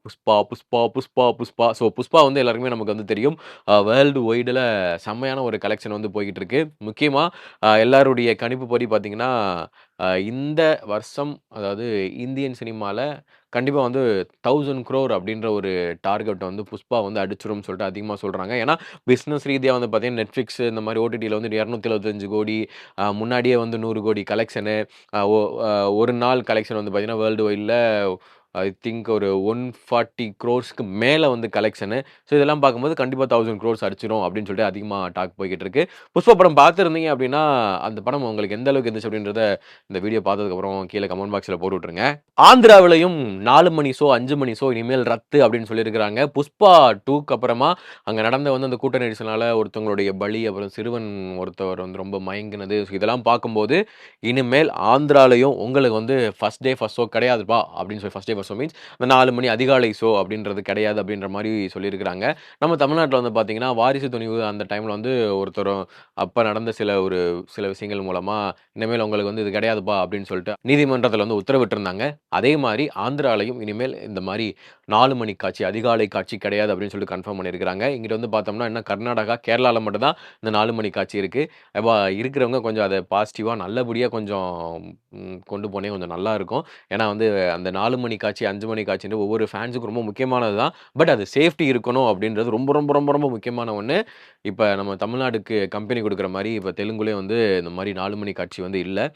Pushpa, Pushpa, Pushpa, Pushpa. So Pushpa வந்து எல்லாருக்குமே நமக்கு வந்து தெரியும். வேர்ல்டு வைடுல செம்மையான ஒரு கலெக்ஷன் வந்து போய்க்கிட்டு இருக்கு. முக்கியமா எல்லாருடைய கணிப்புப்படி பார்த்தீங்கன்னா, இந்த வருஷம் அதாவது இந்தியன் சினிமால கண்டிப்பா வந்து 1000 crore அப்படின்ற ஒரு டார்கெட் வந்து புஷ்பா வந்து அடிச்சுரும்னு சொல்லிட்டு அதிகமா சொல்றாங்க. ஏன்னா, பிசினஸ் ரீதியா வந்து பார்த்தீங்கன்னா, Netflix இந்த மாரி ஓடிடில வந்து 275 கோடி முன்னாடியே வந்து 100 கோடி கலெக்ஷனு அ ஒ அ ஒரு நாள் கலெக்ஷன் வந்து பார்த்தீங்கன்னா, வேர்ல்டு வைட்ல ஐ திங்க் ஒரு 140 க்ரோர்ஸ்க்கு மேல வந்து கலெக்ஷனு. ஸோ இதெல்லாம் பார்க்கும்போது கண்டிப்பா 1000 க்ரோர்ஸ் அடிச்சிரும் அப்படின்னு சொல்லிட்டு அதிகமா டாக் போய்க்கிட்டு இருக்கு. புஷ்பா படம் பார்த்திருந்தீங்க அப்படின்னா, அந்த படம் உங்களுக்கு எந்த அளவுக்கு இருந்துச்சு அப்படின்றத இந்த வீடியோ பார்த்ததுக்கப்புறம் கீழ கமெண்ட் பாக்ஸ்ல போட்டு விட்டுருங்க. ஆந்திராவிலயும் 4 மணி ஷோ, 5 மணி ஷோ இனிமேல் ரத்து அப்படின்னு சொல்லியிருக்கிறாங்க. புஷ்பா 2க்கு அப்புறமா அங்க நடந்த வந்து அந்த கூட்ட நெரிசல்னால ஒருத்தவங்களுடைய பலி, அப்புறம் சிறுவன் ஒருத்தவர் வந்து ரொம்ப மயங்கினது. ஸோ இதெல்லாம் பார்க்கும்போது, இனிமேல் ஆந்திராலயும் உங்களுக்கு வந்து ஃபர்ஸ்ட் டே ஃபர்ஸ்ட் ஷோ கிடையாதுப்பா அப்படின்னு சொல்லி first day first show means அந்த 4 மணி அதிகாலை ஷோ அப்படின்றது கிடையாது அப்படின்ற மாரி சொல்லியிருக்கிறாங்க. நம்ம தமிழ்நாட்டுல வந்து பார்த்தீங்கன்னா, வாரிசு துணிவு அந்த டைம்ல வந்து ஒருத்தர் அப்ப நடந்த சில விஷயங்கள் மூலமா, இனிமேல் உங்களுக்கு வந்து இது கிடையாதுப்பா அப்படின்னு சொல்லிட்டு நீதிமன்றத்துல வந்து உத்தரவிட்டிருந்தாங்க. அதே மாரி ஆந்திராலயும் இனிமேல் இந்த மாரி 4 மணி காட்சி, அதிகாலை காட்சி கிடையாது அப்படின்னு சொல்லிட்டு கன்ஃபார்ம் பண்ணியிருக்கிறாங்க. இங்கிட்டு வந்து பார்த்தோம்னா, இன்னும் கர்நாடகா, கேரளால மட்டும் தான் இந்த 4 மணி காட்சி இருக்கு. இருக்கிறவங்க கொஞ்சம் அத பாசிட்டிவா நல்லபடியா கொஞ்சம் கொண்டு போனீங்க கொஞ்சம் நல்லா இருக்கும். ஏன்னா வந்து அந்த 4 மணி காட்சி, 5 மணி காட்சின்னு ஒவ்வொரு ஃபேன்ஸுக்கும் ரொம்ப முக்கியமானது தான். பட் அது சேஃப்டி இருக்கணும் அப்படின்றது ரொம்ப, ரொம்ப, ரொம்ப, ரொம்ப முக்கியமான ஒண்ணு. இப்ப நம்ம தமிழ்நாடுக்கு கம்பெனி குடுக்குற மாரி இப்ப தெலுங்குலயும் வந்து இந்த மாரி 4 மணி காட்சி வந்து இல்ல.